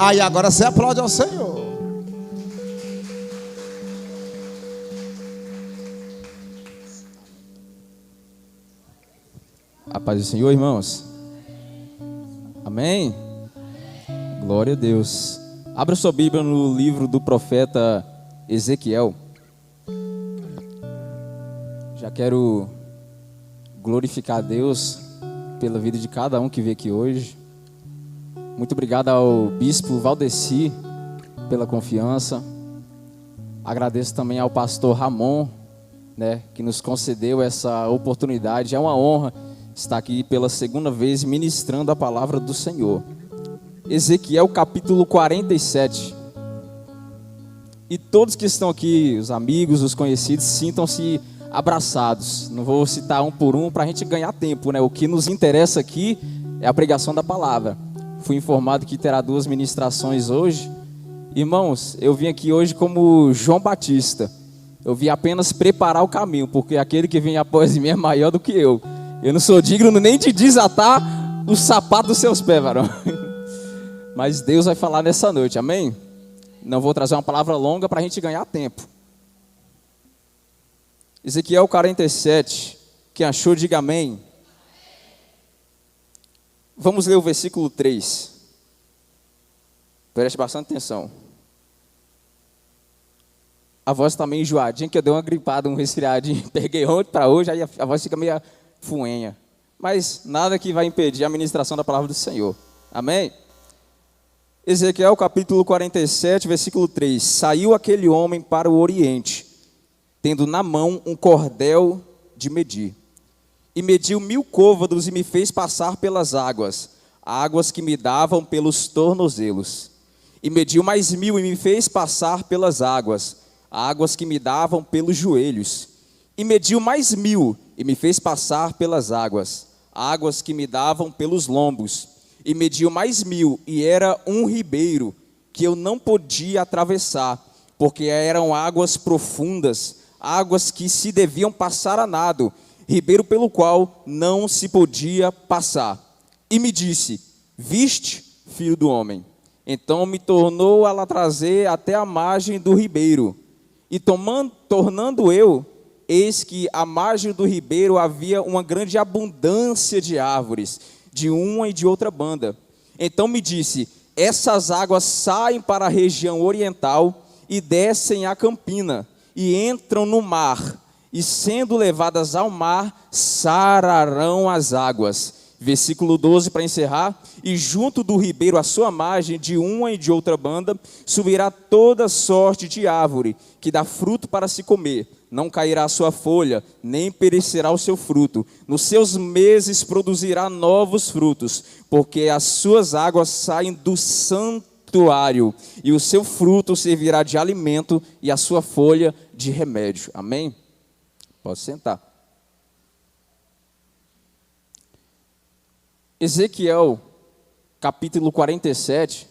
Aí agora você aplaude ao Senhor. A paz do Senhor, irmãos. Amém? Glória a Deus. Abra sua Bíblia no livro do profeta Ezequiel. Já quero glorificar a Deus pela vida de cada um que veio aqui hoje. Muito obrigado ao bispo Valdeci pela confiança. Agradeço também ao pastor Ramon, que nos concedeu essa oportunidade. É uma honra estar aqui pela segunda vez ministrando a palavra do Senhor. Ezequiel capítulo 47. E todos que estão aqui, os amigos, os conhecidos, sintam-se abraçados. Não vou citar um por um para a gente ganhar tempo, O que nos interessa aqui é a pregação da palavra. Fui informado que terá 2 ministrações hoje. Irmãos, eu vim aqui hoje como João Batista. Eu vim apenas preparar o caminho, porque aquele que vem após mim é maior do que eu. Eu não sou digno nem de desatar o sapato dos seus pés, varão. Mas Deus vai falar nessa noite, amém? Não vou trazer uma palavra longa para a gente ganhar tempo. Ezequiel 47, quem achou, diga amém. Vamos ler o versículo 3. Preste bastante atenção. A voz está meio enjoadinha, que eu dei uma gripada, um resfriadinho. Peguei ontem para hoje, aí a voz fica meio fuenha. Mas nada que vai impedir a ministração da palavra do Senhor. Amém? Ezequiel capítulo 47, versículo 3. Saiu aquele homem para o oriente, tendo na mão um cordel de medir. E mediu 1000 côvados e me fez passar pelas águas, águas que me davam pelos tornozelos. E mediu mais 1000 e me fez passar pelas águas, águas que me davam pelos joelhos. E mediu mais 1000 e me fez passar pelas águas, águas que me davam pelos lombos. E mediu mais 1000 e era um ribeiro que eu não podia atravessar, porque eram águas profundas, águas que se deviam passar a nado, ribeiro pelo qual não se podia passar. E me disse: viste, filho do homem? Então me tornou a lá trazer até a margem do ribeiro. E tornando eu, eis que à margem do ribeiro havia uma grande abundância de árvores, de uma e de outra banda. Então me disse: essas águas saem para a região oriental e descem a campina, e entram no mar, e sendo levadas ao mar, sararão as águas. Versículo 12 para encerrar. E junto do ribeiro à sua margem, de uma e de outra banda, subirá toda sorte de árvore, que dá fruto para se comer. Não cairá a sua folha, nem perecerá o seu fruto. Nos seus meses produzirá novos frutos, porque as suas águas saem do santuário, e o seu fruto servirá de alimento, e a sua folha de remédio. Amém? Pode sentar. Ezequiel, capítulo 47,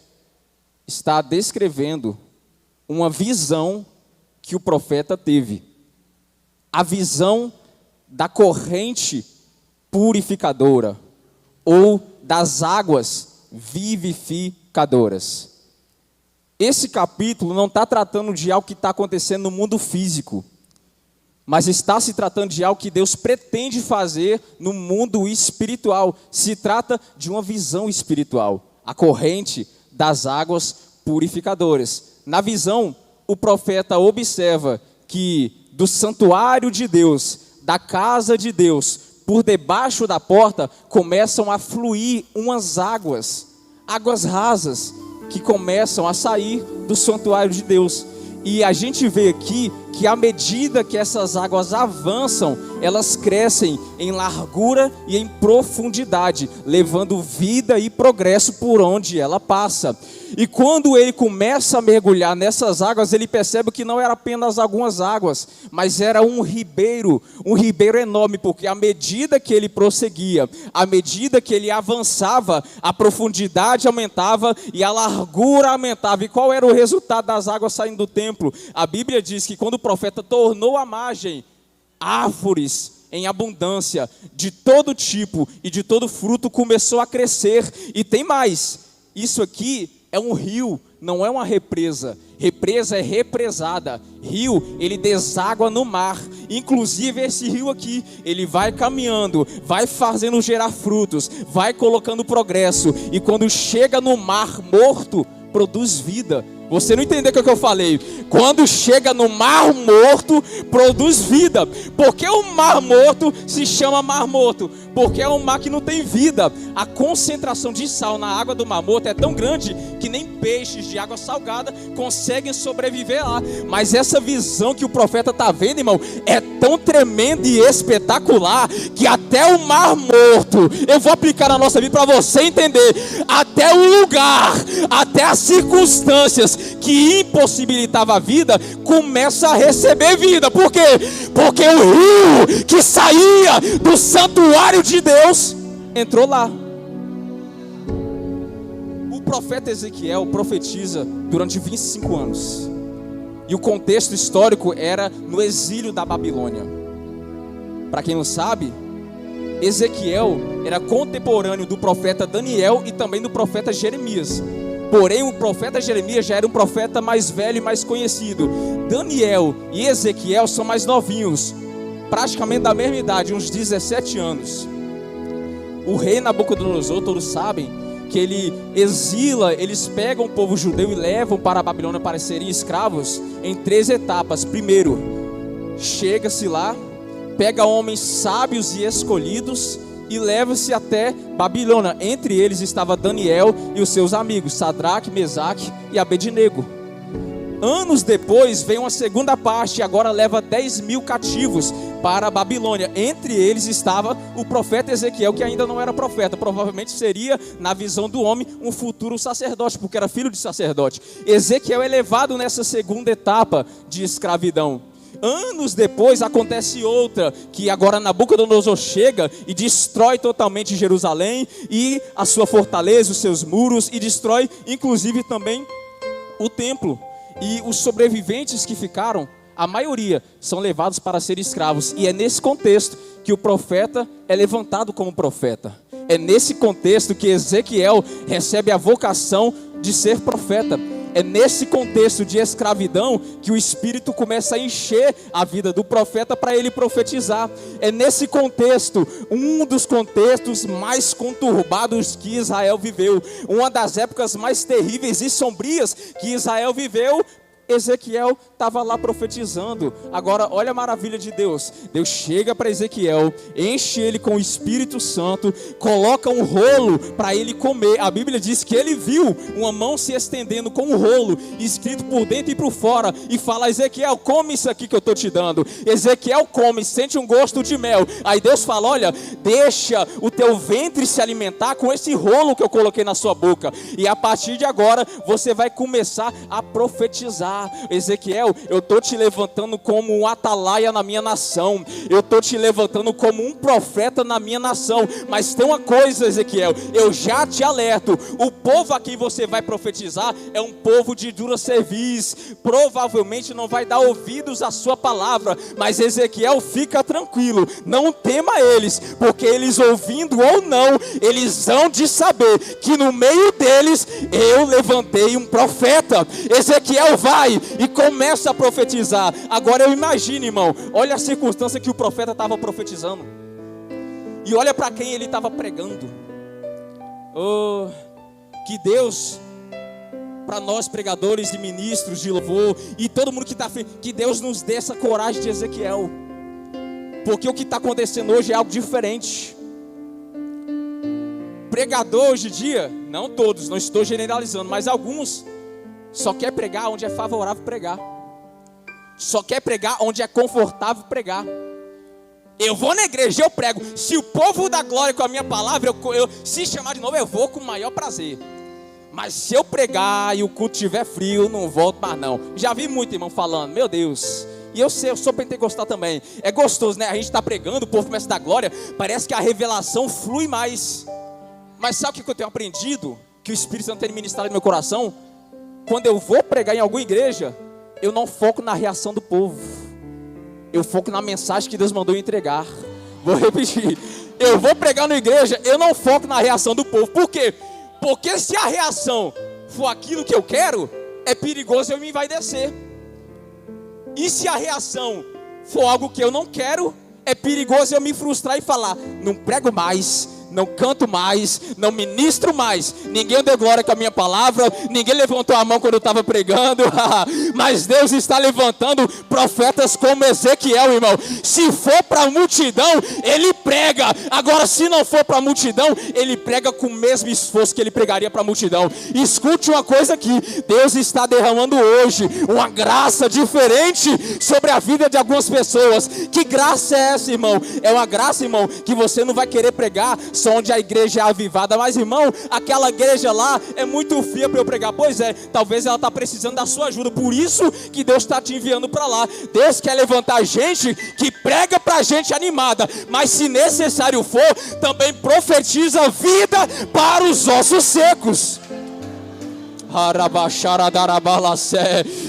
está descrevendo uma visão que o profeta teve. A visão da corrente purificadora, ou das águas vivificadoras. Esse capítulo não está tratando de algo que está acontecendo no mundo físico, mas está se tratando de algo que Deus pretende fazer no mundo espiritual. Se trata de uma visão espiritual, a corrente das águas purificadoras. Na visão, o profeta observa que do santuário de Deus, da casa de Deus, por debaixo da porta, começam a fluir umas águas rasas, que começam a sair do santuário de Deus. E a gente vê aqui que à medida que essas águas avançam, elas crescem em largura e em profundidade, levando vida e progresso por onde ela passa. E quando ele começa a mergulhar nessas águas, ele percebe que não era apenas algumas águas, mas era um ribeiro enorme, porque à medida que ele prosseguia, à medida que ele avançava, a profundidade aumentava e a largura aumentava. E qual era o resultado das águas saindo do templo? A Bíblia diz que quando o profeta tornou a margem, árvores em abundância, de todo tipo e de todo fruto, começou a crescer. E tem mais, isso aqui é um rio, não é uma represa. Represa é represada. Rio, ele deságua no mar. Inclusive esse rio aqui, ele vai caminhando, vai fazendo gerar frutos, vai colocando progresso. E quando chega no mar morto, produz vida. Você não entendeu o que eu falei? Quando chega no mar morto, produz vida. Por que o mar morto se chama mar morto? Porque é um mar que não tem vida. A concentração de sal na água do mar morto é tão grande que nem peixes de água salgada conseguem sobreviver lá. Mas essa visão que o profeta está vendo, irmão, é tão tremenda e espetacular que até o mar morto, eu vou aplicar na nossa vida para você entender, até o lugar, até as circunstâncias que impossibilitava a vida, começa a receber vida. Por quê? Porque o rio que saía do santuário de Deus entrou lá. O profeta Ezequiel profetiza durante 25 anos. E o contexto histórico era no exílio da Babilônia. Para quem não sabe, Ezequiel era contemporâneo do profeta Daniel e também do profeta Jeremias. Porém, o profeta Jeremias já era um profeta mais velho e mais conhecido. Daniel e Ezequiel são mais novinhos, praticamente da mesma idade, uns 17 anos. O rei Nabucodonosor, todos sabem, que ele exila, eles pegam o povo judeu e levam para a Babilônia para serem escravos em 3 etapas. Primeiro, chega-se lá, pega homens sábios e escolhidos e leva-se até Babilônia. Entre eles estava Daniel e os seus amigos, Sadraque, Mesaque e Abednego. Anos depois vem uma segunda parte, e agora leva 10.000 cativos para a Babilônia. Entre eles estava o profeta Ezequiel, que ainda não era profeta, provavelmente seria, na visão do homem, um futuro sacerdote, porque era filho de sacerdote. Ezequiel é levado nessa segunda etapa de escravidão. Anos depois acontece outra, que agora Nabucodonosor chega e destrói totalmente Jerusalém e a sua fortaleza, os seus muros, e destrói inclusive também o templo. E os sobreviventes que ficaram, a maioria, são levados para ser escravos. E é nesse contexto que o profeta é levantado como profeta. É nesse contexto que Ezequiel recebe a vocação de ser profeta. É nesse contexto de escravidão que o Espírito começa a encher a vida do profeta para ele profetizar. É nesse contexto, um dos contextos mais conturbados que Israel viveu, uma das épocas mais terríveis e sombrias que Israel viveu, Ezequiel estava lá profetizando. Agora olha a maravilha de Deus. Deus chega para Ezequiel, enche ele com o Espírito Santo, coloca um rolo para ele comer. A Bíblia diz que ele viu uma mão se estendendo com um rolo escrito por dentro e por fora, e fala: Ezequiel, come isso aqui que eu estou te dando. Ezequiel come, sente um gosto de mel. Aí Deus fala: olha, deixa o teu ventre se alimentar com esse rolo que eu coloquei na sua boca, e a partir de agora você vai começar a profetizar. Ezequiel, eu estou te levantando como um atalaia na minha nação, eu estou te levantando como um profeta na minha nação. Mas tem uma coisa, Ezequiel, eu já te alerto: o povo a quem você vai profetizar é um povo de dura cerviz, provavelmente não vai dar ouvidos à sua palavra. Mas Ezequiel, fica tranquilo, não tema eles, porque eles, ouvindo ou não, eles hão de saber que no meio deles eu levantei um profeta. Ezequiel vai e começa a profetizar. Agora eu imagino, irmão, olha a circunstância que o profeta estava profetizando, e olha para quem ele estava pregando. Oh, que Deus, para nós pregadores e ministros de louvor e todo mundo que está, que Deus nos dê essa coragem de Ezequiel, porque o que está acontecendo hoje é algo diferente. Pregador hoje em dia, não todos, não estou generalizando, mas alguns só quer pregar onde é favorável pregar, só quer pregar onde é confortável pregar. Eu vou na igreja, eu prego. Se o povo dá glória com a minha palavra, eu se chamar de novo, eu vou com o maior prazer. Mas se eu pregar e o culto estiver frio, eu não volto mais não. Já vi muito irmão falando, meu Deus. E eu sei, eu sou pentecostal também. É gostoso, né? A gente está pregando, o povo começa a dar glória, parece que a revelação flui mais. Mas sabe o que eu tenho aprendido? Que o Espírito Santo tem ministrado no meu coração? Quando eu vou pregar em alguma igreja, eu não foco na reação do povo, eu foco na mensagem que Deus mandou eu entregar. Vou repetir: eu vou pregar na igreja, eu não foco na reação do povo. Por quê? Porque se a reação for aquilo que eu quero, é perigoso eu me envaidecer. E se a reação for algo que eu não quero, é perigoso eu me frustrar e falar: não prego mais, não canto mais, não ministro mais. Ninguém deu glória com a minha palavra, ninguém levantou a mão quando eu estava pregando. Mas Deus está levantando profetas como Ezequiel, irmão. Se for para a multidão, ele prega. Agora, se não for para a multidão, ele prega com o mesmo esforço que ele pregaria para a multidão. Escute uma coisa aqui: Deus está derramando hoje uma graça diferente sobre a vida de algumas pessoas. Que graça é essa, irmão? É uma graça, irmão, que você não vai querer pregar só onde a igreja é avivada. Mas, irmão, aquela igreja lá é muito fria para eu pregar. Pois é, talvez ela está precisando da sua ajuda. Por isso que Deus está te enviando para lá. Deus quer levantar gente que prega para gente animada, mas se necessário for, também profetiza vida para os ossos secos.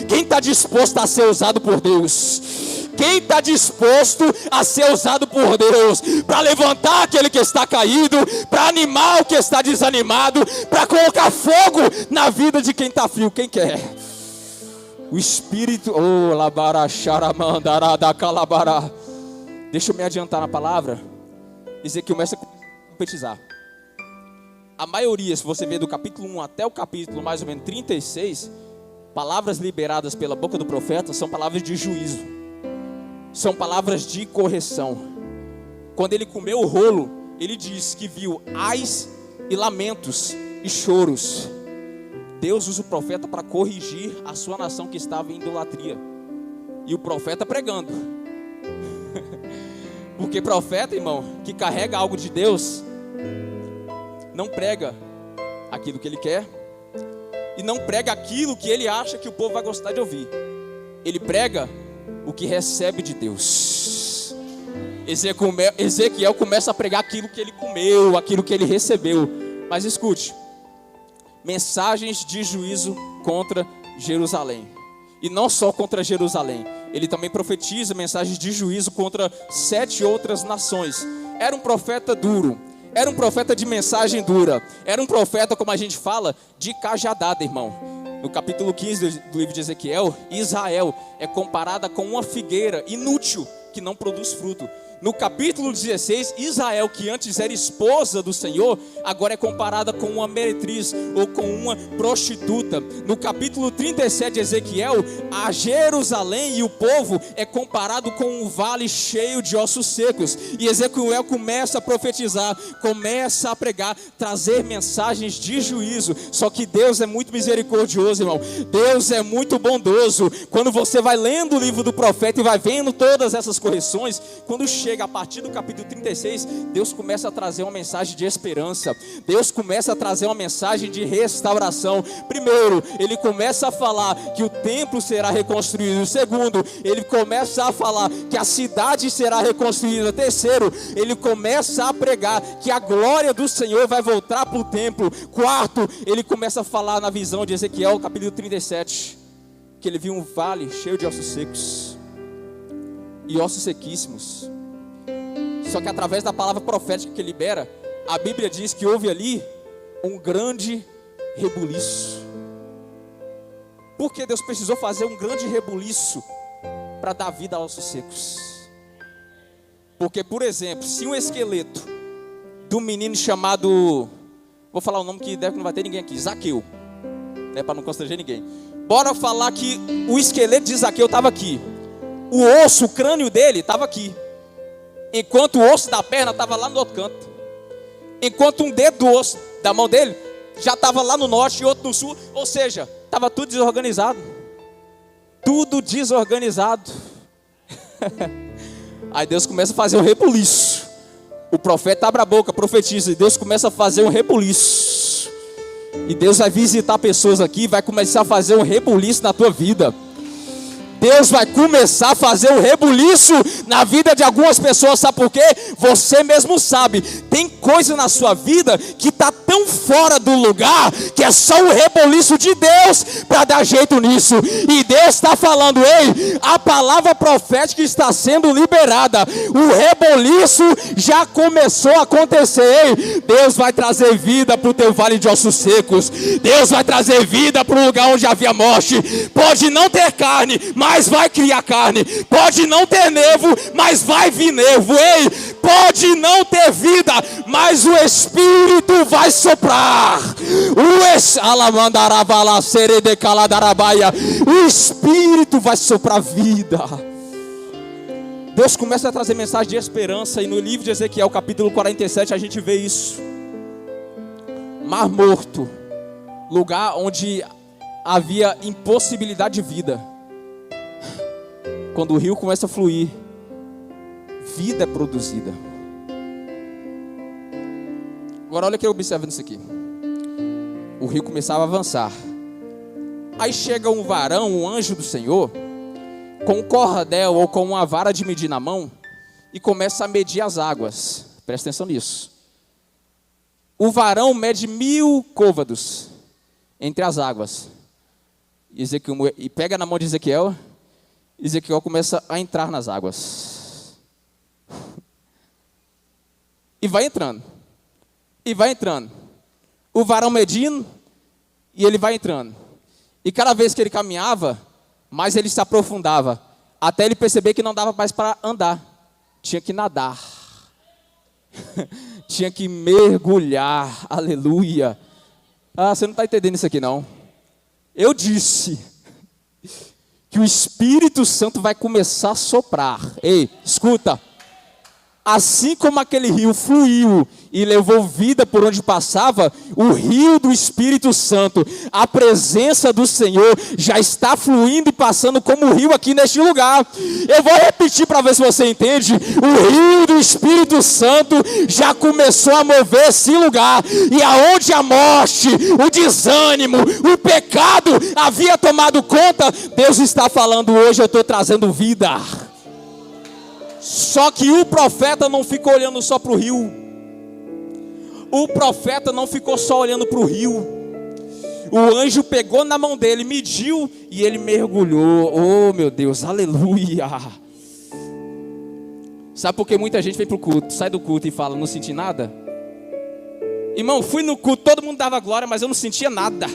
Quem está disposto a ser usado por Deus? Quem está disposto a ser usado por Deus para levantar aquele que está caído, para animar o que está desanimado, para colocar fogo na vida de quem está frio? Quem quer? O Espírito, oh, labaracharamandará da calabará. Deixa eu me adiantar na palavra. Dizer que começa a profetizar. A maioria, se você ver do capítulo 1 até o capítulo mais ou menos 36, palavras liberadas pela boca do profeta são palavras de juízo. São palavras de correção. Quando ele comeu o rolo, ele diz que viu ais e lamentos e choros. Deus usa o profeta para corrigir a sua nação que estava em idolatria. E o profeta pregando. Porque profeta, irmão, que carrega algo de Deus, não prega aquilo que ele quer e não prega aquilo que ele acha que o povo vai gostar de ouvir. Ele prega o que recebe de Deus. Ezequiel começa a pregar aquilo que ele comeu, aquilo que ele recebeu. Mas escute: mensagens de juízo contra Jerusalém. E não só contra Jerusalém, ele também profetiza mensagens de juízo contra 7 outras nações. Era um profeta duro, era um profeta de mensagem dura, era um profeta, como a gente fala, de cajadada, irmão. No capítulo 15 do livro de Ezequiel, Israel é comparada com uma figueira inútil que não produz fruto. No capítulo 16, Israel, que antes era esposa do Senhor, agora é comparada com uma meretriz ou com uma prostituta. No capítulo 37 de Ezequiel, a Jerusalém e o povo é comparado com um vale cheio de ossos secos. E Ezequiel começa a profetizar, começa a pregar, trazer mensagens de juízo. Só que Deus é muito misericordioso, irmão. Deus é muito bondoso. Quando você vai lendo o livro do profeta e vai vendo todas essas correções, quando chega a partir do capítulo 36, Deus começa a trazer uma mensagem de esperança. Deus começa a trazer uma mensagem de restauração. Primeiro, ele começa a falar que o templo será reconstruído. Segundo, ele começa a falar que a cidade será reconstruída. Terceiro, ele começa a pregar que a glória do Senhor vai voltar para o templo. Quarto, ele começa a falar na visão de Ezequiel, capítulo 37, que ele viu um vale cheio de ossos secos e ossos sequíssimos. Só que através da palavra profética que libera, a Bíblia diz que houve ali um grande rebuliço. Por que Deus precisou fazer um grande rebuliço para dar vida a ossos secos? Porque, por exemplo, se um esqueleto de um menino chamado, vou falar o nome que deve que não vai ter ninguém aqui, Zaqueu, né, para não constranger ninguém. Bora falar que o esqueleto de Zaqueu estava aqui, o osso, o crânio dele estava aqui, enquanto o osso da perna estava lá no outro canto, enquanto um dedo do osso da mão dele já estava lá no norte e outro no sul. Ou seja, estava tudo desorganizado. Tudo desorganizado. Aí Deus começa a fazer um rebuliço. O profeta abre a boca, profetiza, e Deus começa a fazer um rebuliço. E Deus vai visitar pessoas aqui, vai começar a fazer um rebuliço na tua vida. Deus vai começar a fazer um rebuliço na vida de algumas pessoas. Sabe por quê? Você mesmo sabe. Tem coisa na sua vida que está tão fora do lugar que é só o reboliço de Deus para dar jeito nisso. E Deus está falando: ei, a palavra profética está sendo liberada. O reboliço já começou a acontecer. Ei, Deus vai trazer vida para o teu vale de ossos secos. Deus vai trazer vida para o lugar onde havia morte. Pode não ter carne, mas vai criar carne. Pode não ter nervo, mas vai vir nervo. Ei, pode não ter vida, mas o Espírito vai soprar. O Espírito vai soprar vida. Deus começa a trazer mensagem de esperança. E no livro de Ezequiel, capítulo 47, a gente vê isso. Mar Morto, lugar onde havia impossibilidade de vida. Quando o rio começa a fluir, vida é produzida. Agora olha que eu observo nisso aqui. O rio começava a avançar. Aí chega um varão, um anjo do Senhor, com um cordel ou com uma vara de medir na mão, e começa a medir as águas. Presta atenção nisso. O varão mede 1000 côvados entre as águas. E pega na mão de Ezequiel. Ezequiel começa a entrar nas águas. E vai entrando. E vai entrando. O varão medindo, e ele vai entrando. E cada vez que ele caminhava, mais ele se aprofundava, até ele perceber que não dava mais para andar. Tinha que nadar. Tinha que mergulhar. Aleluia. Ah, você não está entendendo isso aqui não. Eu disse que o Espírito Santo vai começar a soprar. Ei, escuta. Assim como aquele rio fluiu e levou vida por onde passava, o rio do Espírito Santo, a presença do Senhor, já está fluindo e passando como o rio aqui neste lugar. Eu vou repetir para ver se você entende. O rio do Espírito Santo já começou a mover esse lugar. E aonde a morte, o desânimo, o pecado havia tomado conta, Deus está falando: hoje eu estou trazendo vida. Só que o profeta não ficou olhando só para o rio. O profeta não ficou só olhando para o rio. O anjo pegou na mão dele, mediu e ele mergulhou. Oh meu Deus, aleluia. Sabe por que muita gente vem para o culto, sai do culto e fala: não senti nada? Irmão, fui no culto, todo mundo dava glória, mas eu não sentia nada.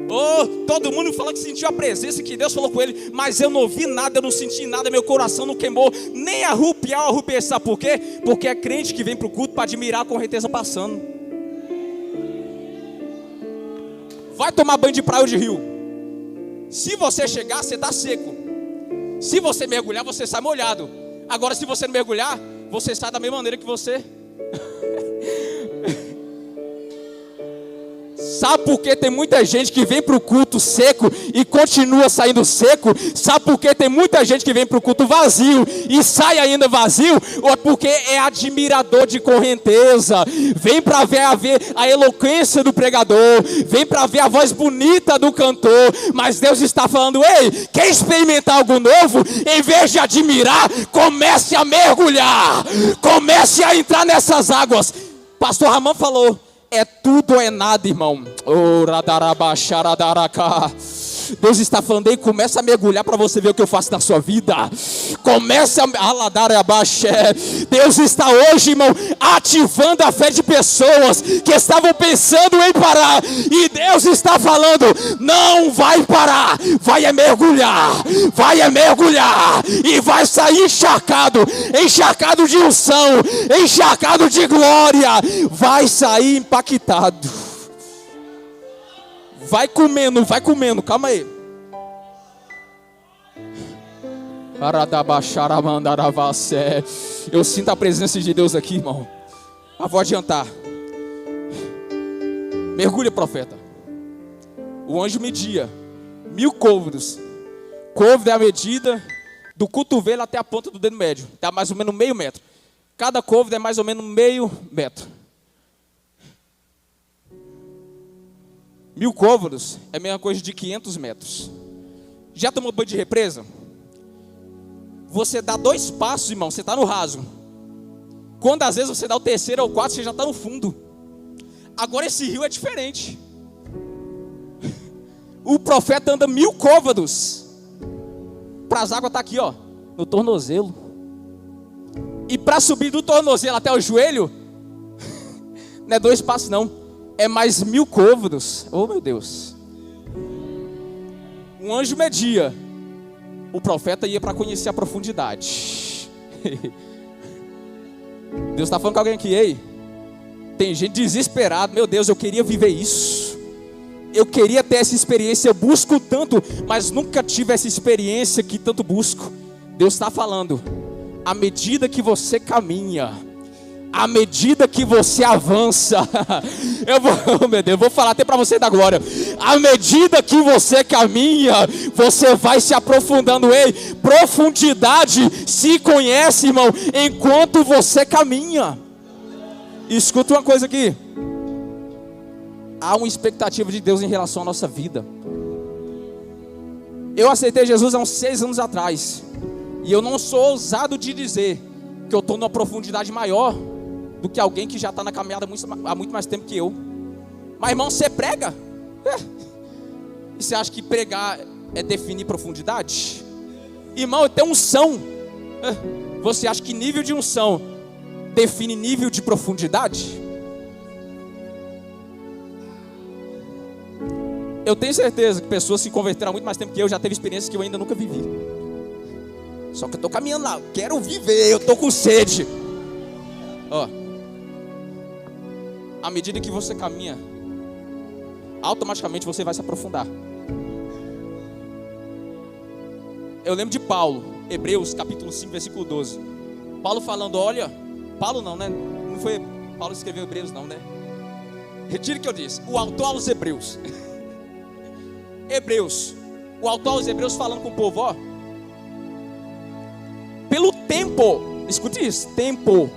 Oh, todo mundo fala que sentiu a presença, que Deus falou com ele, mas eu não ouvi nada, eu não senti nada, meu coração não queimou, nem arrupiar, eu arrupiei. Sabe por quê? Porque é crente que vem para o culto para admirar a correnteza passando. Vai tomar banho de praia ou de rio. Se você chegar, você está seco. Se você mergulhar, você sai molhado. Agora, se você não mergulhar, você sai da mesma maneira que você. Sabe por que tem muita gente que vem para o culto seco e continua saindo seco? Sabe por que tem muita gente que vem para o culto vazio e sai ainda vazio? Ou é porque é admirador de correnteza, vem para ver a eloquência do pregador, vem para ver a voz bonita do cantor, mas Deus está falando: ei, quer experimentar algo novo? Em vez de admirar, comece a mergulhar, comece a entrar nessas águas. Pastor Ramon falou: é tudo ou é nada, irmão. Deus está falando: aí, começa a mergulhar para você ver o que eu faço na sua vida. Comece a Deus está hoje, irmão, ativando a fé de pessoas que estavam pensando em parar. E Deus está falando: não vai parar, vai é mergulhar, vai é mergulhar. E vai sair encharcado, encharcado de unção, encharcado de glória. Vai sair impactado. Vai comendo, calma aí. Eu sinto a presença de Deus aqui, irmão. Mas vou adiantar. Mergulha, profeta. O anjo media 1000 côvados. Côvado é a medida do cotovelo até a ponta do dedo médio. Dá mais ou menos meio metro. Cada côvado é mais ou menos meio metro. 1000 côvados é a mesma coisa de 500 metros. Já tomou banho de represa? Você dá 2 passos, irmão, você está no raso. Quando às vezes você dá o terceiro ou o quarto, você já está no fundo. Agora esse rio é diferente. O profeta anda 1000 côvados. Para as águas estar aqui, ó, no tornozelo. E para subir do tornozelo até o joelho, não é 2 passos não, é mais 1000 côvados. Oh meu Deus. Um anjo media, o profeta ia para conhecer a profundidade. Deus está falando com alguém aqui, ei, tem gente desesperada, meu Deus, eu queria viver isso, eu queria ter essa experiência, eu busco tanto, mas nunca tive essa experiência que tanto busco. Deus está falando, à medida que você caminha, à medida que você avança, meu Deus, eu vou falar até para você da glória. À medida que você caminha, você vai se aprofundando. Ei, profundidade se conhece, irmão, enquanto você caminha. Escuta uma coisa aqui. Há uma expectativa de Deus em relação à nossa vida. Eu aceitei Jesus há uns 6 anos atrás, e eu não sou ousado de dizer que eu estou numa profundidade maior do que alguém que já está na caminhada há muito mais tempo que eu. Mas irmão, você prega? E você acha que pregar é definir profundidade? Irmão, tem unção. Você acha que nível de unção define nível de profundidade? Eu tenho certeza que pessoas se converteram há muito mais tempo que eu, já teve experiências que eu ainda nunca vivi. Só que eu estou caminhando lá, quero viver, eu estou com sede. Ó, à medida que você caminha, automaticamente você vai se aprofundar. Eu lembro de Paulo, Hebreus capítulo 5, versículo 12. Paulo falando, olha, Paulo não, né? Não foi Paulo que escreveu Hebreus não, né? Retire o que eu disse, o autor aos Hebreus. Hebreus, o autor aos Hebreus falando com o povo, ó. Pelo tempo, escute isso, tempo.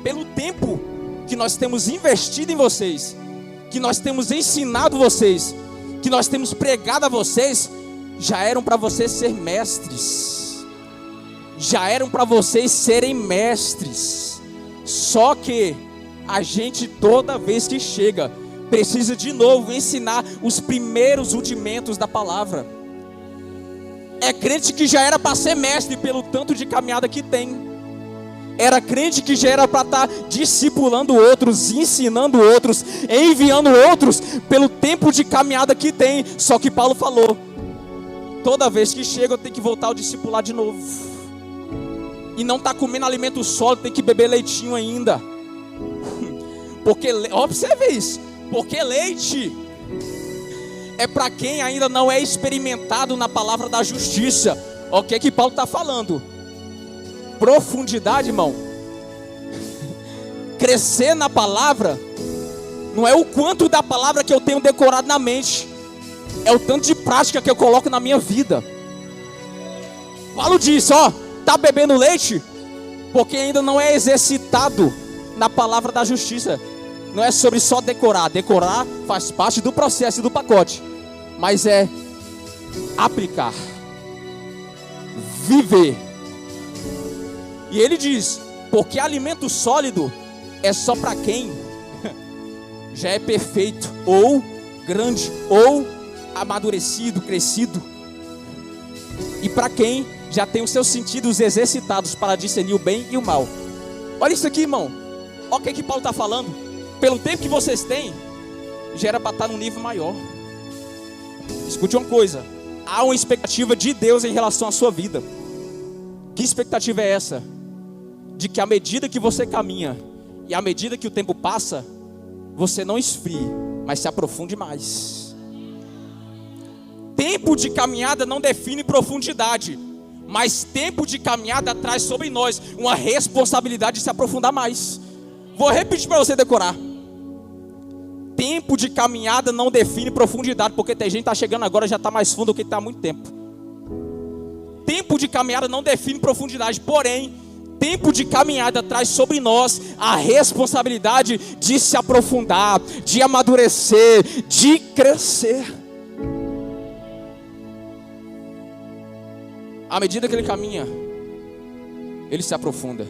Pelo tempo que nós temos investido em vocês, que nós temos ensinado vocês, que nós temos pregado a vocês, já eram para vocês ser mestres, já eram para vocês serem mestres. Só que a gente toda vez que chega precisa de novo ensinar os primeiros rudimentos da palavra. É crente que já era para ser mestre pelo tanto de caminhada que tem. Era crente que já era para estar discipulando outros, ensinando outros, enviando outros pelo tempo de caminhada que tem. Só que Paulo falou, toda vez que chega eu tenho que voltar ao discipular de novo. E não está comendo alimento sólido, tem que beber leitinho ainda. Porque, observe isso, porque leite é para quem ainda não é experimentado na palavra da justiça. O que é que Paulo está falando? Profundidade, irmão. Crescer na palavra não é o quanto da palavra que eu tenho decorado na mente, é o tanto de prática que eu coloco na minha vida. Paulo diz, ó, tá bebendo leite porque ainda não é exercitado na palavra da justiça. Não é sobre só decorar. Decorar faz parte do processo e do pacote, mas é aplicar, viver. E ele diz, porque alimento sólido é só para quem já é perfeito, ou grande, ou amadurecido, crescido. E para quem já tem os seus sentidos exercitados para discernir o bem e o mal. Olha isso aqui, irmão. Olha o que Paulo está falando. Pelo tempo que vocês têm, já era para estar num nível maior. Escute uma coisa, há uma expectativa de Deus em relação à sua vida. Que expectativa é essa? De que à medida que você caminha e à medida que o tempo passa, você não esfrie, mas se aprofunde mais. Tempo de caminhada não define profundidade, mas tempo de caminhada traz sobre nós uma responsabilidade de se aprofundar mais. Vou repetir para você decorar. Tempo de caminhada não define profundidade, porque tem gente que está chegando agora já está mais fundo do que está há muito tempo. Tempo de caminhada não define profundidade, porém, tempo de caminhada traz sobre nós a responsabilidade de se aprofundar, de amadurecer, de crescer. À medida que ele caminha, ele se aprofunda.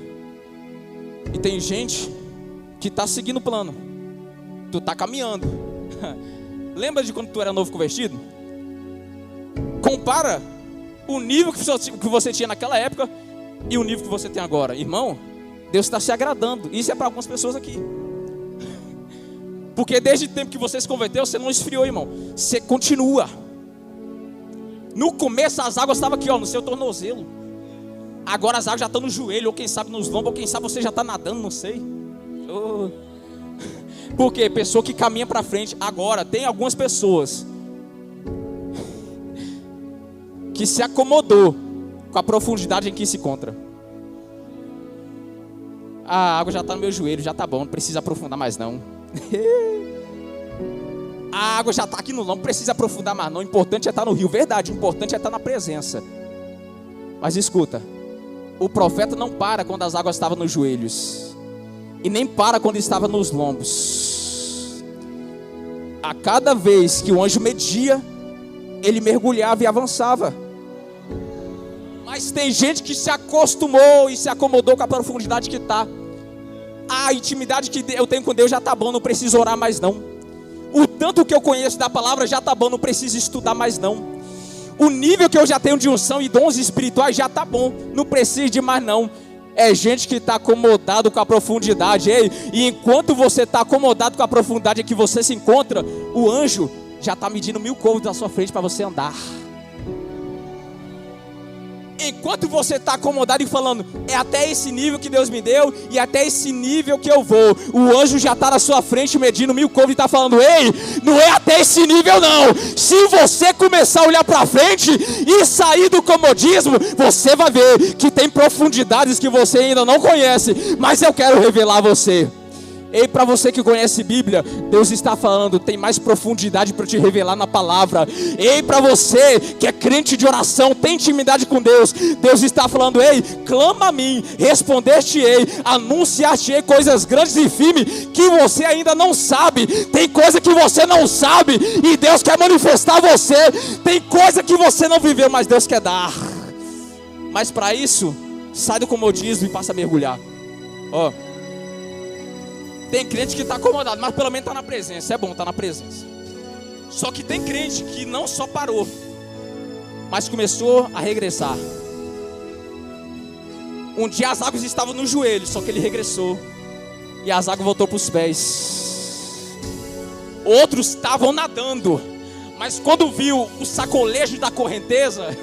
E tem gente que está seguindo o plano. Tu está caminhando. Lembra de quando tu era novo convertido? Compara o nível que você tinha naquela época e o nível que você tem agora. Irmão, Deus está se agradando. Isso é para algumas pessoas aqui. Porque desde o tempo que você se converteu, você não esfriou, irmão. Você continua. No começo as águas estavam aqui, ó, no seu tornozelo. Agora as águas já estão no joelho, ou quem sabe nos lombos, ou quem sabe você já está nadando, não sei. Oh. Porque pessoa que caminha para frente. Agora tem algumas pessoas que se acomodou com a profundidade em que se encontra. A água já está no meu joelho, já está bom, não precisa aprofundar mais não. A água já está aqui no lombo, não precisa aprofundar mais não. O importante é estar no rio, verdade, o importante é estar na presença. Mas escuta, o profeta não para quando as águas estavam nos joelhos, e nem para quando estava nos lombos. A cada vez que o anjo media, ele mergulhava e avançava. Mas tem gente que se acostumou e se acomodou com a profundidade que está. A intimidade que eu tenho com Deus já está bom, não preciso orar mais não. O tanto que eu conheço da palavra já está bom, não preciso estudar mais não. O nível que eu já tenho de unção e dons espirituais já está bom, não preciso de mais não. É gente que está acomodado com a profundidade. Ei, e enquanto você está acomodado com a profundidade em que você se encontra, o anjo já está medindo 1000 côvados da sua frente para você andar. Enquanto você está acomodado e falando, é até esse nível que Deus me deu, e até esse nível que eu vou, o anjo já está na sua frente medindo 1000 côvados e está falando, ei, não é até esse nível não. Se você começar a olhar para frente e sair do comodismo, você vai ver que tem profundidades que você ainda não conhece, mas eu quero revelar a você. Ei, para você que conhece Bíblia, Deus está falando, tem mais profundidade para te revelar na palavra. Ei, para você que é crente de oração, tem intimidade com Deus, Deus está falando, ei, clama a mim, responder-te-ei, anunciar-te-ei coisas grandes e firmes que você ainda não sabe. Tem coisa que você não sabe e Deus quer manifestar a você. Tem coisa que você não viveu, mas Deus quer dar. Mas para isso, sai do comodismo e passa a mergulhar. Ó. Tem crente que está acomodado, mas pelo menos está na presença. É bom estar na presença. Só que tem crente que não só parou, mas começou a regressar. Um dia as águas estavam no joelho, só que ele regressou e as águas voltou para os pés. Outros estavam nadando, mas quando viu o sacolejo da correnteza,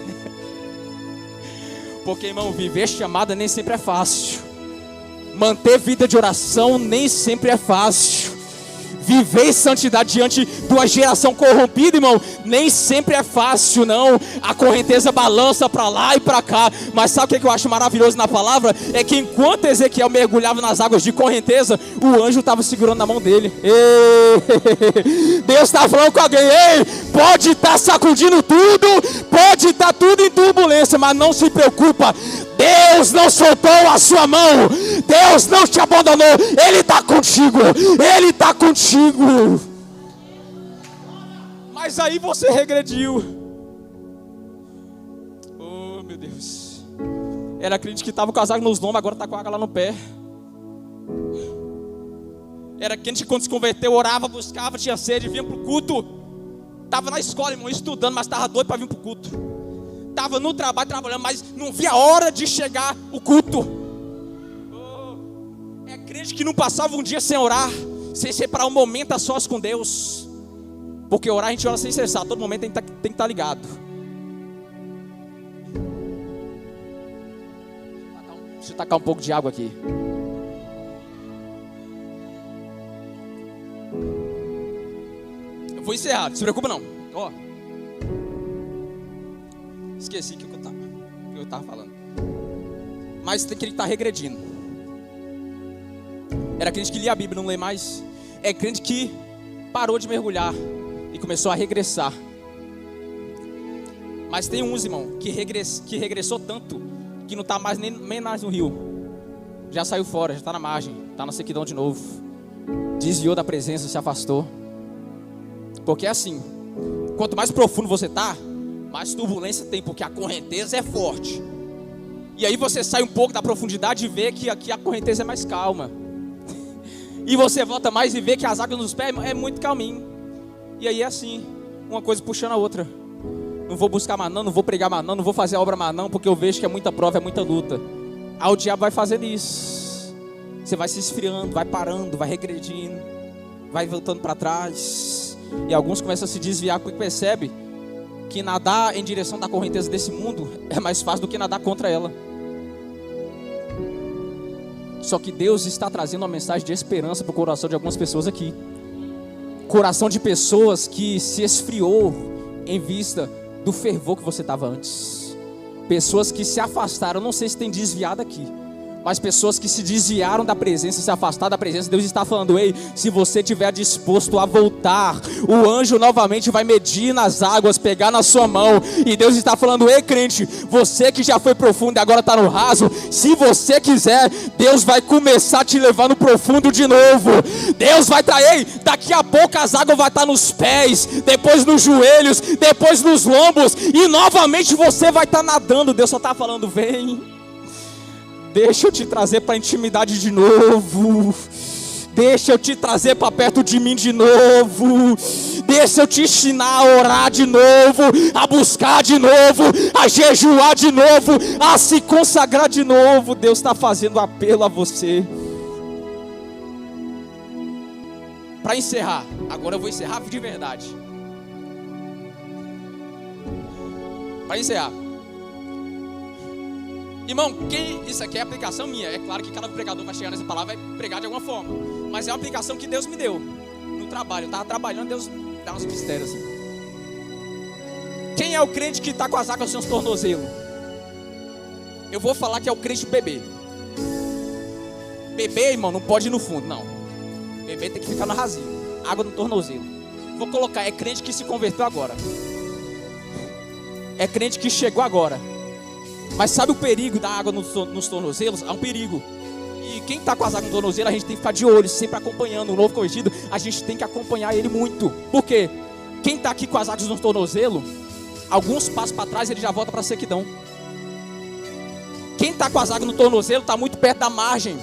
porque, irmão, viver chamada nem sempre é fácil. Manter vida de oração nem sempre é fácil. Viver em santidade diante de uma geração corrompida, irmão, nem sempre é fácil, não. A correnteza balança para lá e para cá. Mas sabe o que eu acho maravilhoso na palavra? É que enquanto Ezequiel mergulhava nas águas de correnteza, o anjo estava segurando na mão dele. Ei, Deus está falando com alguém. Ei, pode estar sacudindo tudo, pode estar tudo em turbulência, mas não se preocupa. Deus não soltou a sua mão, Deus não te abandonou, Ele está contigo, Ele está contigo. Mas aí você regrediu. Oh meu Deus. Era crente que estava com as águas nos lombos, agora está com a água lá no pé. Era crente que quando se converteu, orava, buscava, tinha sede, vinha para o culto. Estava na escola, irmão, estudando, mas estava doido para vir para o culto. Estava no trabalho, trabalhando, mas não via a hora de chegar o culto. É crente que não passava um dia sem orar, sem separar um momento a sós com Deus. Porque orar a gente ora sem cessar, todo momento tem que estar ligado. Deixa eu tacar um pouco de água aqui. Eu vou encerrar, não se preocupa não. Ó. Esqueci o que eu estava falando. Mas tem que estar regredindo. Era crente que lia a Bíblia, não lê mais. É crente que parou de mergulhar e começou a regressar. Mas tem uns, irmão, que regressou tanto que não está mais nem mais no rio. Já saiu fora, já está na margem, está na sequidão de novo. Desviou da presença, se afastou. Porque é assim, quanto mais profundo você está, mais turbulência tem, porque a correnteza é forte. E aí você sai um pouco da profundidade e vê que aqui a correnteza é mais calma. E você volta mais e vê que as águas nos pés é muito calminho. E aí é assim, uma coisa puxando a outra. Não vou buscar mais não vou pregar mais não vou fazer a obra mais não, porque eu vejo que é muita prova, é muita luta. Aí o diabo vai fazendo isso. Você vai se esfriando, vai parando, vai regredindo, vai voltando para trás. E alguns começam a se desviar porque percebe que nadar em direção da correnteza desse mundo é mais fácil do que nadar contra ela. Só que Deus está trazendo uma mensagem de esperança para o coração de algumas pessoas aqui. Coração de pessoas que se esfriou em vista do fervor que você estava antes. Pessoas que se afastaram, não sei se tem desviado aqui, mas pessoas que se desviaram da presença, se afastaram da presença. Deus está falando: ei, se você estiver disposto a voltar, o anjo novamente vai medir nas águas, pegar na sua mão. E Deus está falando: ei, crente, você que já foi profundo e agora está no raso, se você quiser, Deus vai começar a te levar no profundo de novo. Deus vai estar, ei, daqui a pouco as águas vão estar nos pés, depois nos joelhos, depois nos lombos, e novamente você vai estar nadando. Deus só está falando: vem. Deixa eu te trazer para a intimidade de novo. Deixa eu te trazer para perto de mim de novo. Deixa eu te ensinar a orar de novo, a buscar de novo, a jejuar de novo, a se consagrar de novo. Deus está fazendo apelo a você. Para encerrar, agora eu vou encerrar de verdade. Para encerrar, irmão, isso aqui é aplicação minha. É claro que cada pregador vai chegar nessa palavra e vai pregar de alguma forma, mas é uma aplicação que Deus me deu no trabalho. Eu estava trabalhando, Deus dá uns mistérios assim. Quem é o crente que está com as águas nos seus tornozelos? Eu vou falar que é o crente bebê. Bebê, irmão, não pode ir no fundo, não. Bebê tem que ficar no rasinho, água no tornozelo. Vou colocar, é crente que se converteu agora, é crente que chegou agora. Mas sabe o perigo da água nos tornozelos? Há um perigo. E quem está com as águas no tornozelo, a gente tem que ficar de olho, sempre acompanhando. O novo convertido, a gente tem que acompanhar ele muito. Por quê? Quem está aqui com as águas no tornozelo, alguns passos para trás, ele já volta para a sequidão. Quem está com as águas no tornozelo, está muito perto da margem.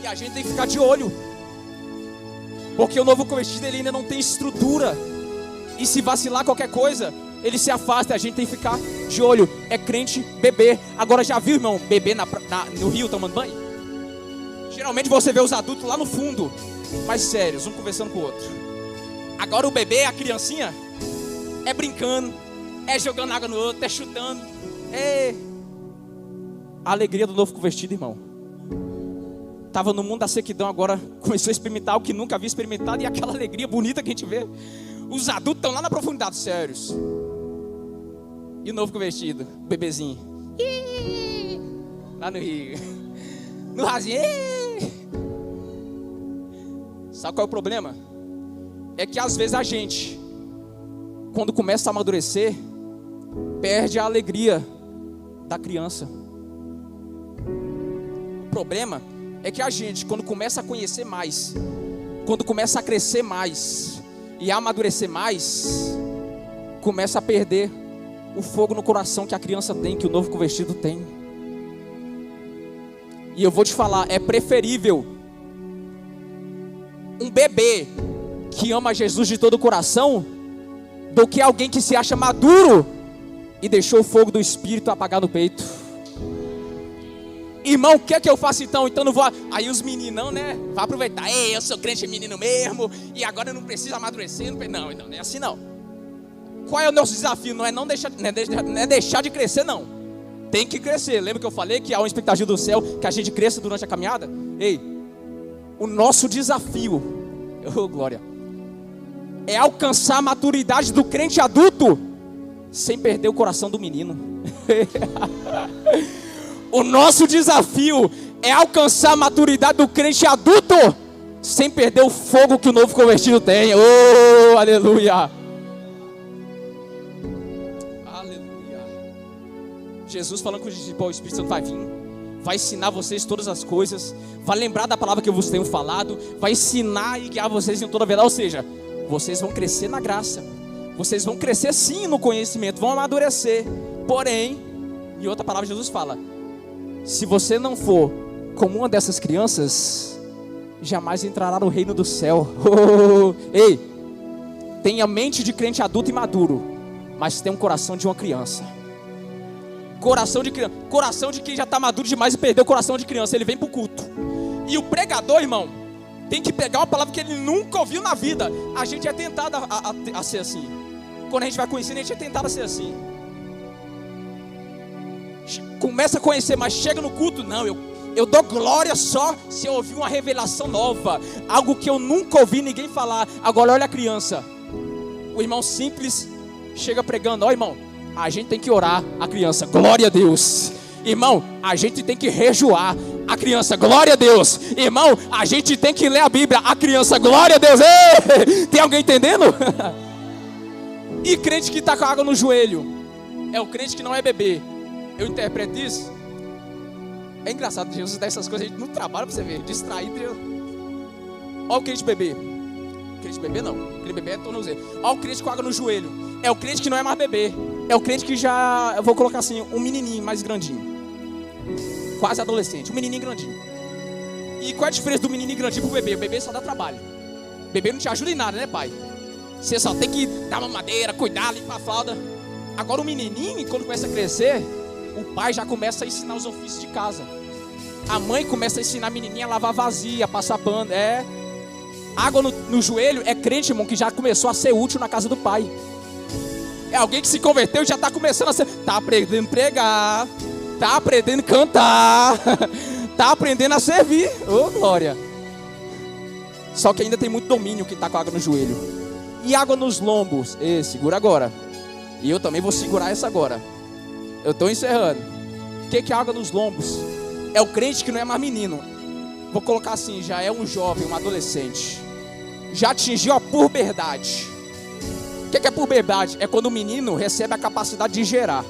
E a gente tem que ficar de olho. Porque o novo convertido, ele ainda não tem estrutura. E se vacilar qualquer coisa, ele se afasta, a gente tem que ficar de olho. É crente bebê. Agora já viu, irmão, bebê no rio tomando banho? Geralmente você vê os adultos lá no fundo, mais sérios, um conversando com o outro. Agora o bebê, a criancinha, é brincando, é jogando água no outro, é chutando. É a alegria do novo convertido, irmão. Estava no mundo da sequidão, agora começou a experimentar o que nunca havia experimentado. E aquela alegria bonita que a gente vê. Os adultos estão lá na profundidade, sérios. E o novo convertido, o bebezinho, lá no rio, no rasinho. Sabe qual é o problema? É que às vezes a gente, quando começa a amadurecer, perde a alegria da criança. O problema é que a gente, quando começa a conhecer mais, quando começa a crescer mais e a amadurecer mais, começa a perder o fogo no coração que a criança tem, que o novo convertido tem. E eu vou te falar, é preferível um bebê que ama Jesus de todo o coração do que alguém que se acha maduro e deixou o fogo do Espírito apagar no peito. Irmão, o que é que eu faço então? Então não vou. Aí os meninão, né? Vai aproveitar. Ei, eu sou crente menino mesmo, e agora eu não preciso amadurecer. Não é assim não. Qual é o nosso desafio? Não é deixar de crescer, não. Tem que crescer. Lembra que eu falei que há uma expectativa do céu, que a gente cresça durante a caminhada? Ei, o nosso desafio, oh glória, é alcançar a maturidade do crente adulto, sem perder o coração do menino. O nosso desafio é alcançar a maturidade do crente adulto, sem perder o fogo que o novo convertido tem. Oh, aleluia. Jesus falando com os discípulos: o Espírito Santo vai vir, vai ensinar vocês todas as coisas, vai lembrar da palavra que eu vos tenho falado, vai ensinar e guiar vocês em toda a verdade. Ou seja, vocês vão crescer na graça, vocês vão crescer sim no conhecimento, vão amadurecer. Porém, E outra palavra Jesus fala: se você não for como uma dessas crianças, jamais entrará no reino do céu. Ei, tenha mente de crente adulto e maduro, mas tem um coração de uma criança. Coração de criança, coração de quem já está maduro demais e perdeu o coração de criança. Ele vem para o culto. E o pregador, irmão, tem que pegar uma palavra que ele nunca ouviu na vida. A gente é tentado a ser assim. Quando a gente vai conhecendo, a gente é tentado a ser assim. Começa a conhecer, mas chega no culto, não, eu dou glória só se eu ouvir uma revelação nova, algo que eu nunca ouvi ninguém falar. Agora olha a criança, o irmão simples chega pregando: ó, irmão, a gente tem que orar. A criança: glória a Deus. Irmão, a gente tem que jejuar. A criança: glória a Deus. Irmão, a gente tem que ler a Bíblia. A criança: glória a Deus. Ei, tem alguém entendendo? E crente que está com a água no joelho é o crente que não é bebê. Eu interpreto isso. É engraçado, Jesus dá essas coisas, a gente não trabalha para você ver, distraído. Olha o crente bebê. Crente bebê não, crente bebê é tornozelo. Olha o crente com água no joelho. É o crente que não é mais bebê. É o crente que já, eu vou colocar assim, um menininho mais grandinho, quase adolescente, um menininho grandinho. E qual é a diferença do menininho grandinho pro bebê? O bebê só dá trabalho. O bebê não te ajuda em nada, né, pai? Você só tem que dar uma madeira, cuidar, limpar a fralda. Agora o menininho, quando começa a crescer, o pai já começa a ensinar os ofícios de casa. A mãe começa a ensinar a menininha a lavar vasilha, a passar pano. Água no joelho é crente, irmão, que já começou a ser útil na casa do pai. É alguém que se converteu e já está começando a ser. Está aprendendo a pregar, está aprendendo a cantar, está aprendendo a servir. Ô, glória. Só que ainda tem muito domínio que está com água no joelho. E água nos lombos? Segura agora. E eu também vou segurar essa agora. Eu estou encerrando. O que é água nos lombos? É o crente que não é mais menino. Vou colocar assim, já é um jovem, um adolescente. Já atingiu a puberdade. O que é puberdade? É quando o menino recebe a capacidade de gerar.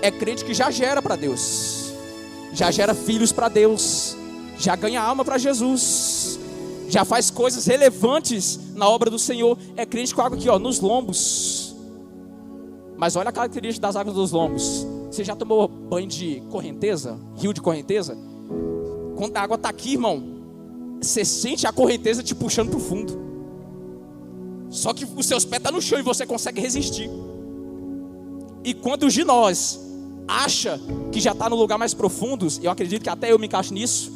É crente que já gera para Deus. Já gera filhos para Deus. Já ganha alma para Jesus. Já faz coisas relevantes na obra do Senhor. É crente com água aqui, ó, nos lombos. Mas olha a característica das águas dos lombos. Você já tomou banho de correnteza? Rio de correnteza? Quando a água está aqui, irmão, você sente a correnteza te puxando para o fundo. Só que os seus pés estão no chão e você consegue resistir. E quantos de nós acha que já está no lugar mais profundo? Eu acredito que até eu me encaixo nisso.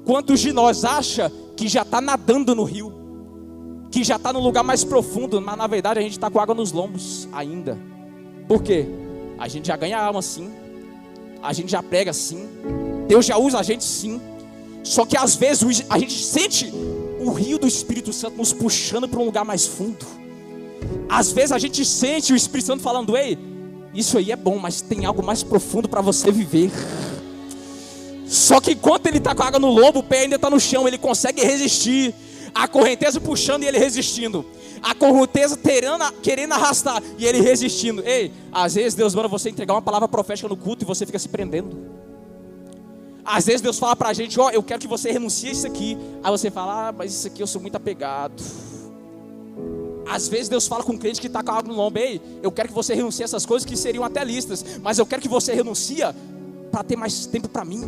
Quantos de nós acha que já está nadando no rio? Que já está no lugar mais profundo? Mas na verdade a gente está com água nos lombos ainda. Por quê? A gente já ganha alma sim. A gente já prega sim. Deus já usa a gente sim. Só que às vezes a gente sente o rio do Espírito Santo nos puxando para um lugar mais fundo. Às vezes a gente sente o Espírito Santo falando: ei, isso aí é bom, mas tem algo mais profundo para você viver. Só que enquanto ele está com a água no lombo, o pé ainda está no chão, ele consegue resistir. A correnteza puxando e ele resistindo. A correnteza querendo arrastar e ele resistindo. Ei, às vezes Deus manda você entregar uma palavra profética no culto e você fica se prendendo. Às vezes Deus fala pra gente: ó, eu quero que você renuncie a isso aqui. Aí você fala: ah, mas isso aqui eu sou muito apegado. Às vezes Deus fala com um crente que está com a água no lombo: ei, eu quero que você renuncie a essas coisas que seriam até listas, mas eu quero que você renuncie para ter mais tempo para mim,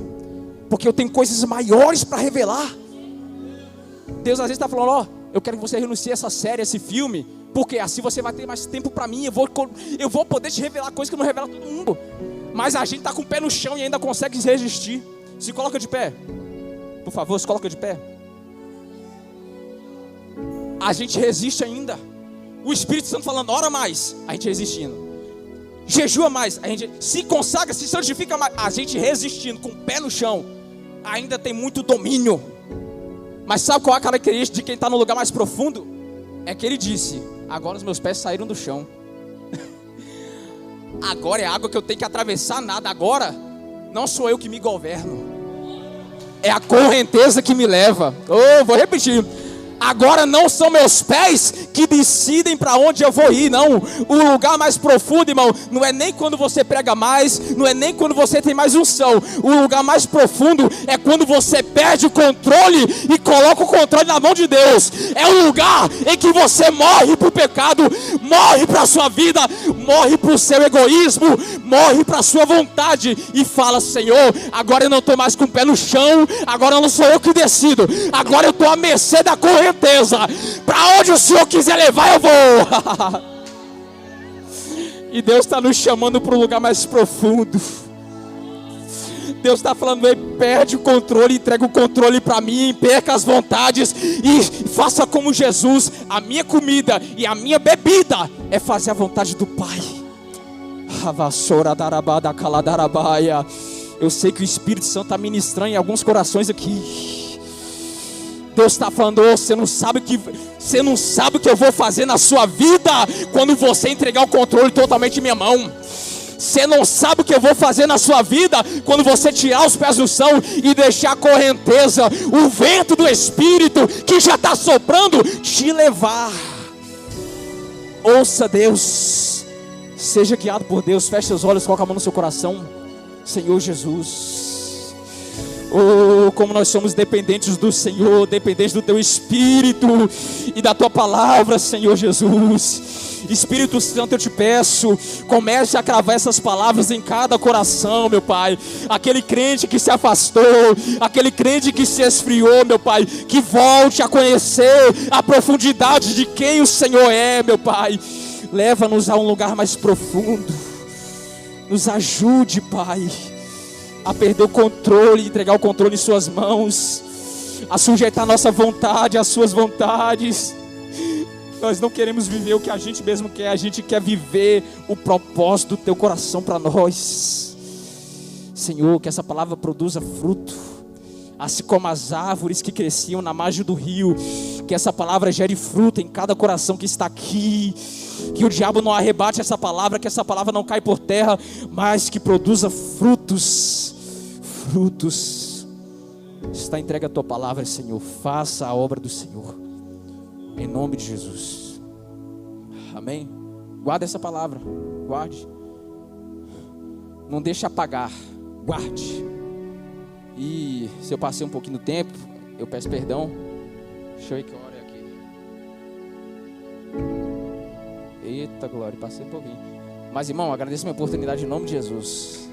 porque eu tenho coisas maiores para revelar. Deus às vezes está falando: ó, eu quero que você renuncie a essa série, esse filme, porque assim você vai ter mais tempo para mim. Eu vou poder te revelar coisas que eu não revelo a todo mundo. Mas a gente está com o pé no chão e ainda consegue resistir. Se coloca de pé, por favor, se coloca de pé. A gente resiste ainda. O Espírito Santo falando: ora mais, a gente resistindo. Jejua mais, a gente se consagra, se santifica mais, a gente resistindo, com o pé no chão. Ainda tem muito domínio. Mas sabe qual é a característica de quem está no lugar mais profundo? É que ele disse: agora os meus pés saíram do chão. Agora é água que eu tenho que atravessar nada. Agora não sou eu que me governo, é a correnteza que me leva. Vou repetir: Agora não são meus pés que decidem para onde eu vou ir, não. O lugar mais profundo, irmão, não é nem quando você prega mais, não é nem quando você tem mais unção. O lugar mais profundo é quando você perde o controle e coloca o controle na mão de Deus. É o lugar em que você morre para o pecado, morre para a sua vida, morre para o seu egoísmo, morre para a sua vontade e fala: Senhor, agora eu não estou mais com o pé no chão, agora não sou eu que decido, agora eu estou à mercê da correnteza. Para onde o Senhor quiser levar, eu vou. E Deus está nos chamando para um lugar mais profundo. Deus está falando: ei, perde o controle, entrega o controle para mim, perca as vontades e faça como Jesus. A minha comida e a minha bebida é fazer a vontade do Pai. Eu sei que o Espírito Santo está ministrando em alguns corações aqui. Deus está falando: oh, você não sabe o que eu vou fazer na sua vida quando você entregar o controle totalmente em minha mão. Você não sabe o que eu vou fazer na sua vida quando você tirar os pés do chão e deixar a correnteza, o vento do Espírito que já está soprando, te levar. Ouça Deus, seja guiado por Deus. Feche seus olhos, coloque a mão no seu coração. Senhor Jesus, oh, como nós somos dependentes do Senhor, dependentes do Teu Espírito e da Tua Palavra, Senhor Jesus. Espírito Santo, eu te peço, comece a cravar essas palavras em cada coração, meu Pai. Aquele crente que se afastou, aquele crente que se esfriou, meu Pai, que volte a conhecer a profundidade de quem o Senhor é, meu Pai. Leva-nos a um lugar mais profundo. Nos ajude, Pai, a perder o controle, entregar o controle em Suas mãos, a sujeitar nossa vontade às Suas vontades. Nós não queremos viver o que a gente mesmo quer, a gente quer viver o propósito do Teu coração para nós. Senhor, que essa palavra produza fruto, assim como as árvores que cresciam na margem do rio. Que essa palavra gere fruto em cada coração que está aqui. Que o diabo não arrebate essa palavra, que essa palavra não caia por terra, mas que produza frutos. Frutos. Está entregue a Tua palavra, Senhor. Faça a obra do Senhor, em nome de Jesus. Amém. Guarde essa palavra, guarde. Não deixe apagar, guarde. E se eu passei um pouquinho do tempo, eu peço perdão. Deixa eu ir que hora é aqui. Eita glória, passei um pouquinho. Mas irmão, agradeço a minha oportunidade em nome de Jesus.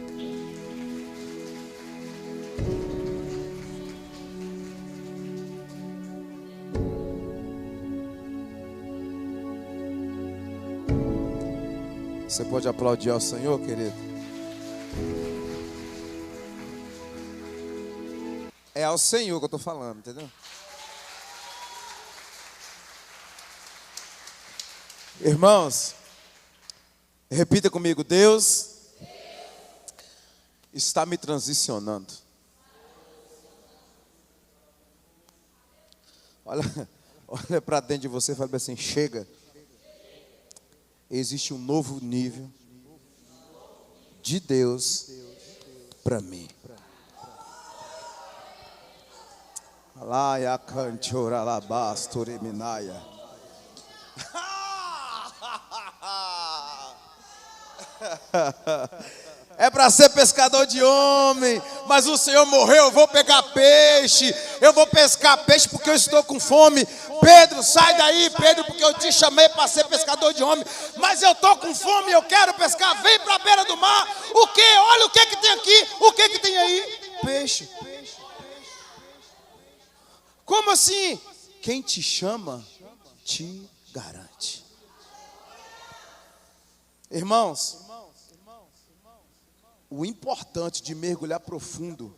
Você pode aplaudir ao Senhor, querido? É ao Senhor que eu estou falando, entendeu? Irmãos, repita comigo: Deus está me transicionando. Olha para dentro de você e fala assim: chega. Existe um novo nível de Deus para mim. Alaia cantora labastoriminaia. É para ser pescador de homem, mas o Senhor morreu. Eu vou pegar peixe, eu vou pescar peixe porque eu estou com fome. Pedro, sai daí, Pedro, porque eu te chamei para ser pescador de homem, mas eu estou com fome, eu quero pescar. Vem para a beira do mar. O que? Olha o que tem aqui, o que tem aí? Peixe. Como assim? Quem te chama te garante. Irmãos, o importante de mergulhar profundo